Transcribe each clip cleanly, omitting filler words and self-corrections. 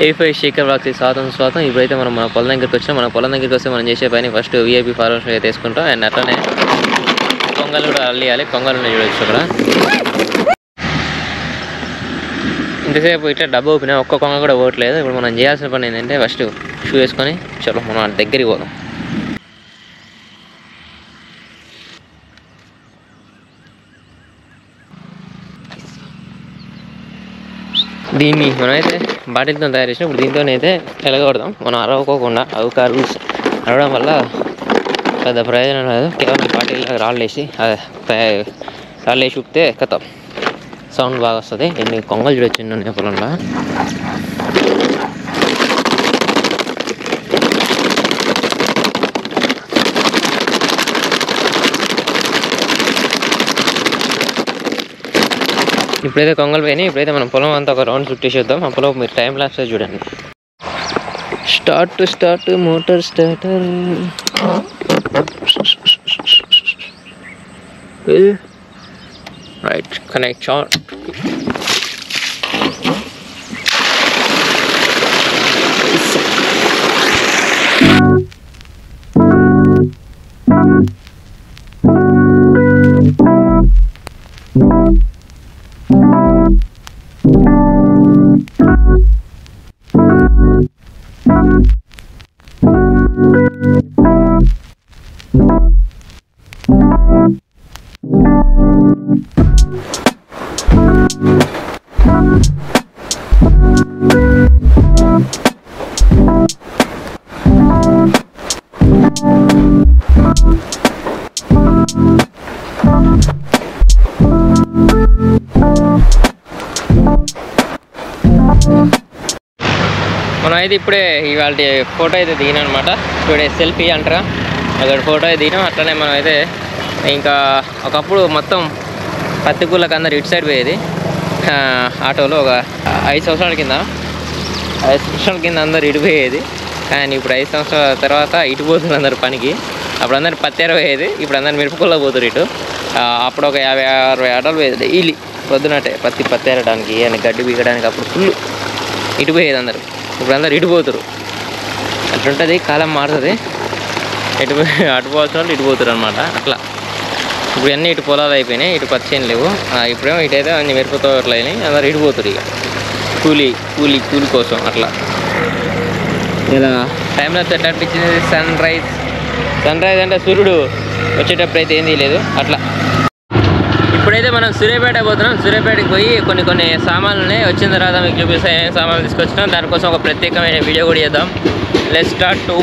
A5 Shekhar వ్లాగ్స్కి స్వాగతం. ఇప్పుడైతే మనం మన పొలం దగ్గరికి వచ్చినాం. మన పొలం దగ్గరికి వస్తే మనం చేసే పని ఫస్ట్ VIP ఫార్మర్స్ అయితే వేసుకుంటాం. అండ్ అట్లనే కొంగలు కూడా అల్లియాలి. కొంగలు ఉన్నాయి చూడొచ్చు అక్కడ. ఇంతసేపు ఇట్లా డబ్బు ఊపినా ఒక్క కొంగ కూడా పోవట్లేదు. ఇప్పుడు మనం చేయాల్సిన పని ఏంటంటే ఫస్ట్ షూ వేసుకొని చలో మనం దగ్గరికి పోదాం. దీన్ని మనమైతే బాటిల్తో తయారు చేసినాం. ఇప్పుడు దీంతోనైతే ఎలగొడదాం. మనం అరవకోకుండా రూల్స్ అరవడం వల్ల పెద్ద ప్రయోజనం లేదు. కేవలం బాటిల్ రాళ్ళేసి ఊపితే కథ సౌండ్ బాగా వస్తుంది. ఎన్ని కొంగలు చూడొచ్చు ఎన్ని పొలంలో. ఇప్పుడైతే కొంగలు పోయినాయి. ఇప్పుడైతే మనం పొలం అంతా ఒక రౌండ్ చుట్టేసేద్దాం. ఆ పొలం మీరు టైం లాప్స్ చూడండి. Start motor starter. Right connect short. మనం అయితే ఇప్పుడే ఇవాళ ఫోటో అయితే దిగినాం అనమాట. ఇప్పుడే సెల్ఫీ అంటారా అక్కడ ఫోటో అయితే దిగినాం. అట్లనే మనం అయితే ఇంకా ఒకప్పుడు మొత్తం పత్తికూళ్ళకి అందరు ఇటు సైడ్ పోయేది ఆటోలో. ఒక 5 సంవత్సరాల కింద అందరు ఇటు పోయేది. కానీ ఇప్పుడు 5 సంవత్సరాల తర్వాత ఇటు పోతున్నారు అందరు పనికి. అప్పుడు అందరు పత్తేర పోయేది, ఇప్పుడు అందరు మిరపకూళ్ళ పోతున్నారు ఇటు. అప్పుడు ఒక 50-60 ఆటోలు పోయేది డైలీ పొద్దునట్టే పత్తేరడానికి అని గడ్డి బీగడానికి. అప్పుడు ఫుల్ ఇటు పోయేది అందరు. ఇప్పుడు అందరు ఇటు పోతురు. అట్లుంటుంది, కాలం మారుతుంది. అటు పోవాల్సిన వాళ్ళు ఇటు పోతురు అనమాట. అట్లా ఇప్పుడు అన్నీ ఇటు పొలాలు అయిపోయినాయి, ఇటు పచ్చేని లేవు. ఇప్పుడేమో ఇటైతే అన్ని మిరప తోటలు అయినాయి, అందరు ఇటు పోతురు ఇక కూలి కోసం. అట్లా ఇలా టైంలో ఎట్లా అనిపించింది. సన్ రైజ్ అంటే సూర్యుడు వచ్చేటప్పుడు అయితే ఏం తీయలేదు. అట్లా ఇప్పుడైతే మనం సూర్యాపేట పోతున్నాం. సూర్యాపేటకి పోయి కొన్ని సామాన్లు ఉన్నాయి. వచ్చిన తర్వాత మీకు చూపిస్తే ఏమేమి సామాన్లు తీసుకొచ్చినాం. దానికోసం ఒక ప్రత్యేకమైన వీడియో కూడా చేద్దాం. Let's start to.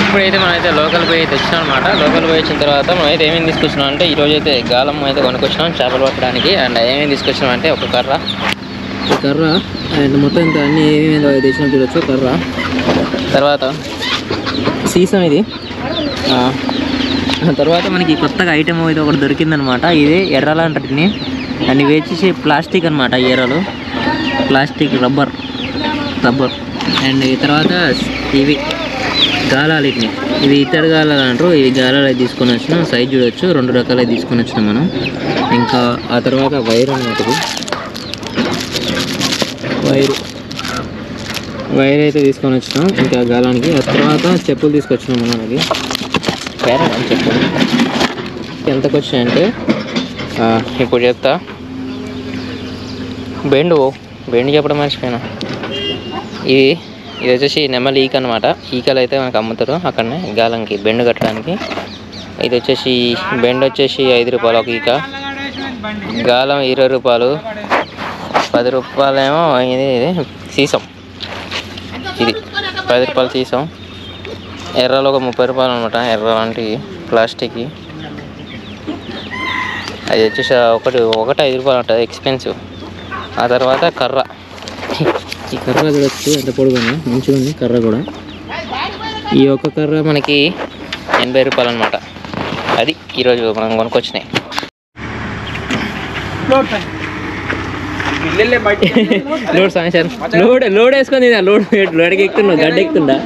ఇప్పుడైతే మనం అయితే లోకల్ పోయి అయితే వచ్చినాం అనమాట. లోకల్ పోయి వచ్చిన తర్వాత మనం అయితే ఏమేమి తీసుకొచ్చినాం అంటే ఈరోజు అయితే గాలం అయితే కొనుక్కొచ్చినాం చేపలు పట్టడానికి. అండ్ ఏమేమి తీసుకొచ్చినాం అంటే ఒక కర్ర అండ్ మొత్తం ఇంత అన్నీ ఏమేమి తెచ్చినా చూడొచ్చు. కర్ర తర్వాత సీసం ఇది. తర్వాత మనకి కొత్తగా ఐటమ్ అయితే ఒకటి దొరికిందనమాట. ఇది ఎర్రలు అంటారు దీన్ని. అండ్ ఇవి వచ్చేసి ప్లాస్టిక్ అనమాట. ఎర్రలు ప్లాస్టిక్ రబ్బర్. అండ్ తర్వాత ఇవి గాలాలు. ఇవి ఇతడు గాలాలు అంటారు. ఇవి గాలాలు అయితే తీసుకొని వచ్చినాం. సైజ్ చూడొచ్చు. 2 రకాలు అయితే తీసుకొని వచ్చినాం మనం. ఇంకా ఆ తర్వాత వైర్ అనమాట. వైర్ అయితే తీసుకొని వచ్చినాం ఇంకా గాలానికి. ఆ తర్వాత చెప్పులు తీసుకొచ్చినాం మనకి. చెప్పులు ఎంతకు వచ్చినాయంటే ఇప్పుడు చెప్తా. బెండు చెప్పడం మర్చిపోయినా. ఇది వచ్చేసి నెమలి ఈక అనమాట. ఈకలు అయితే మనకు అమ్ముతారు అక్కడనే గాలంకి బెండు కట్టడానికి. ఇది వచ్చేసి బెండు వచ్చేసి 5 రూపాయలు ఒక ఈక. గాలం 20 రూపాయలు. 10 రూపాయలేమో ఇది సీసం. ఇది 10 రూపాయలు సీసం. ఎర్రలు ఒక 30 రూపాయలు అనమాట. ఎర్ర లాంటి ప్లాస్టిక్. అది వచ్చేసి ఒకటి 5 రూపాయలు ఉంటుంది, ఎక్స్పెన్సివ్. ఆ తర్వాత కర్ర. ఈ కర్ర చూడొచ్చు ఎంత పొడుగుంది, మంచిగా ఉంది కర్ర కూడా. ఈ ఒక్క కర్ర మనకి 80 రూపాయలు అనమాట. అది ఈరోజు మనం కొనుక్కొచ్చినాయి. లోడ్ వేసుకొని లోడ్కి ఎక్కుతున్నా గడ్డ ఎక్కుతుండా.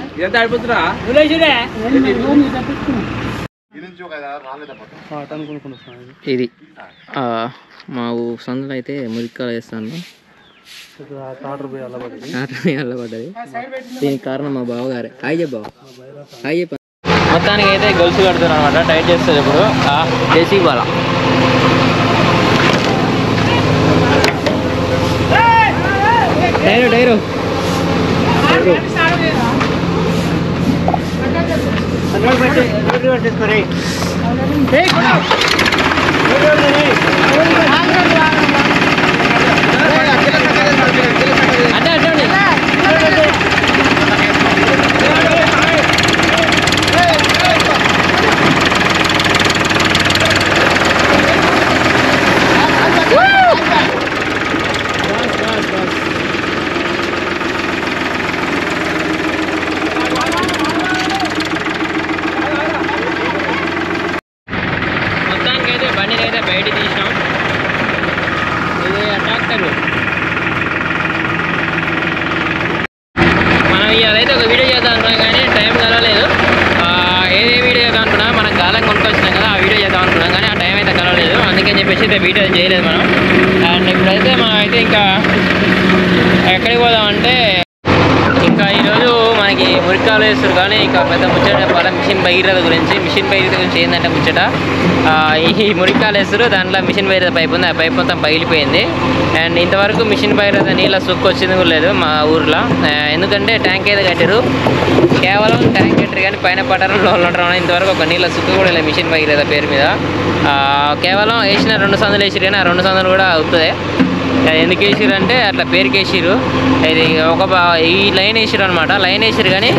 ఇది మా సందులో అయితే మురికాయలు వేస్తాను. అల్లబడ్డది. దీనికి కారణం మా బావగారే. హాయ్ చెప్పావు, హాయ్ చెప్ప. మొత్తానికి అయితే గొలుసు కడుతున్నారు అనమాట, టైట్ చేస్తుంది ఇప్పుడు చేసి ఇవ్వాలా. డైరు డైరు అట్టే అట్టండి. మొత్తానికైతే బండిని అయితే బయట తీసినాం. ఇది ట్రాక్టర్. మనం ఇవాళైతే ఒక వీడియో చేద్దాం అనుకున్నాం కానీ టైం కలవలేదు. ఏదే వీడియో చేద్దాం అనుకున్నా, మనం గాలం కొనుక్కొచ్చినాం కదా, ఆ వీడియో చేద్దాం అనుకున్నాం కానీ ఆ టైం అయితే కలవలేదు. అందుకని చెప్పేసి అయితే వీడియో చేయలేదు మనం. అండ్ ఇప్పుడైతే మనం అయితే ఇంకా ఎక్కడికి పోదామంటే, ఇంకా ఈరోజు మనకి మురికాలు వేస్తారు కానీ ఇంకా పెద్ద ముచ్చట చెప్పాలి మిషన్ భగీరథ గురించి. మిషన్ భగీరథ గురించి ఏంటంటే ముచ్చట, ఈ మురికాలు వేస్తారు, దాంట్లో మిషన్ భగీరథ పైప్ ఉంది, ఆ పైప్ మొత్తం పగిలిపోయింది. అండ్ ఇంతవరకు మిషన్ భగీరథ నీళ్ళ సుక్కు వచ్చింది కూడా లేదు మా ఊర్లో. ఎందుకంటే ట్యాంక్ అయితే కట్టారు, కేవలం ట్యాంక్ కట్టారు కానీ పైన పట్టణంలో ఉండడం ఇంతవరకు ఒక నీళ్ళ సుక్కు కూడా లేదు మిషన్ భగీరథ పేరు మీద. కేవలం వేసిన 2 సందులు వేసిరు కానీ ఆ 2 సందులు కూడా అవుతుంది. ఎందుకు వేసిరు అంటే అట్లా పేరుకి వేసిరు. ఇది ఈ లైన్ వేసిరు అనమాట. లైన్ వేసిరు కానీ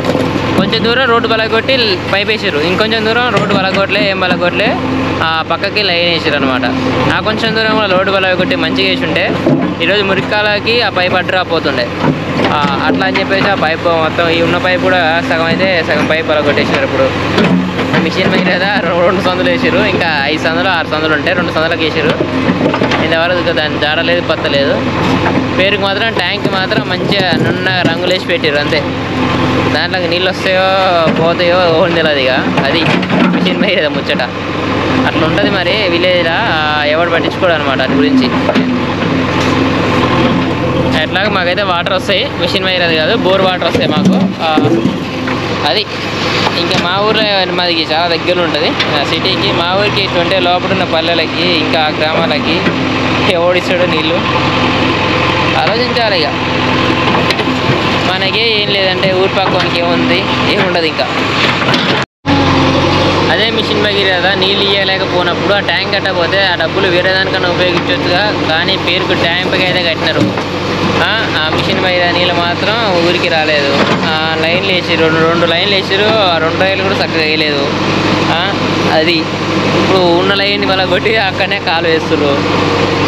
కొంచెం దూరం రోడ్డు బలగొట్టి పైప్ వేసిరు, ఇంకొంచెం దూరం రోడ్డు బలగొట్టలే, ఏం బలగొట్టలే, ఆ పక్కకి లైన్ వేసిరు అనమాట. ఆ కొంచెం దూరం కూడా రోడ్డు బలగొట్టి మంచిగా వేసి ఉంటే ఈరోజు మురికాలకి ఆ పైప్ అడ్డు రాపోతుండే. అట్లా అని చెప్పేసి ఆ పైప్ మొత్తం, ఈ ఉన్న పైప్ కూడా సగం అయితే సగం పైప్ బలగొట్టేసినారు. ఇప్పుడు మిషన్ మీద 2 సందులు వేసారు, ఇంకా 5 సందులు 6 సందులు ఉంటాయి, 2 సందులకు వేసారు. ఇంతవరకు దాన్ని జాడలేదు, పత్తలేదు. పేరుకి మాత్రం ట్యాంక్ మాత్రం మంచిగా నున్న రంగులు వేసి పెట్టారు అంతే. దాంట్లోకి నీళ్ళు వస్తాయో పోతాయో ఓన్ తెలియదు. ఇక అది మిషన్ మీద ముచ్చట అట్లా ఉంటుంది. మరి విలేజ్లో ఎవడు పట్టించుకోడు అనమాట వాటి గురించి. ఎట్లాగ మాకైతే వాటర్ వస్తాయి, మిషన్ వైర్ అది కాదు, బోర్ వాటర్ వస్తాయి మాకు. అది ఇంకా మా ఊర్లో మాది చాలా దగ్గర ఉంటుంది సిటీకి. మా ఊరికి 20 లోపల ఉన్న పల్లెలకి ఇంకా గ్రామాలకి ఓడిస్తాడు నీళ్ళు. ఆలోచించాలి ఇక. మనకే ఏం లేదంటే ఊరి పక్కనికి ఏముంది, ఏముండదు. ఇంకా అదే మిషన్ భగీరథ నీళ్ళు ఇవ్వలేకపోయినప్పుడు ఆ ట్యాంక్ కట్టకపోతే ఆ డబ్బులు వేరే దానికన్నా ఉపయోగించవచ్చుగా, కానీ పేరుకు ట్యాంక్కి అయితే కట్టినారు. ఆ మిషన్ భగీరథ నీళ్ళు మాత్రం ఊరికి రాలేదు. లైన్లు వేసారు, 2 లైన్లు వేసారు, ఆ 2 లైన్లు కూడా చక్కగా వేయలేదు. అది ఇప్పుడు ఉన్న లైన్ వల్ల కొట్టి అక్కడనే కాలు వేస్తారు.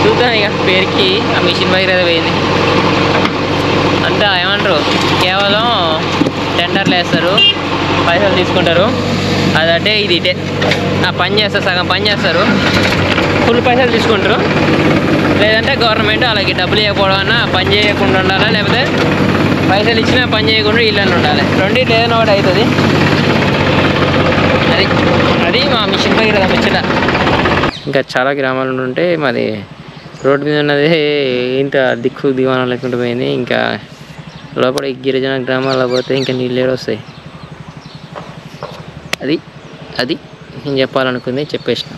చూద్దాం ఇక పేరుకి ఆ మిషన్ భగీరథ పోయింది అంతా. ఏమంటారు, కేవలం టెండర్లు వేస్తారు, పైసలు తీసుకుంటారు. అదంటే ఇది ఇటే ఆ పని చేస్తారు, సగం పని చేస్తారు, ఫుల్ పైసలు తీసుకుంటారు. లేదంటే గవర్నమెంట్ అలాగే డబ్బులు ఇవ్వకపోవడం అన్నా పని చేయకుండా ఉండాలి, లేకపోతే పైసలు ఇచ్చినా పని చేయకుండా ఇళ్ళని ఉండాలి. రెండింటి ఏదైనా ఒకటి అవుతుంది. అది మా మిషన్ భగీరథ ముచ్చట. ఇంకా చాలా గ్రామాలు ఉంటే మాది రోడ్డు మీద ఉన్నది ఇంత దిక్కు దివాణం లేకుండా పోయింది. ఇంకా లోపల గిరిజన గ్రామాల్లో పోతే ఇంకా నీళ్ళు ఏడొస్తాయి. అది నేను చెప్పాలనుకుంది చెప్పేసిన.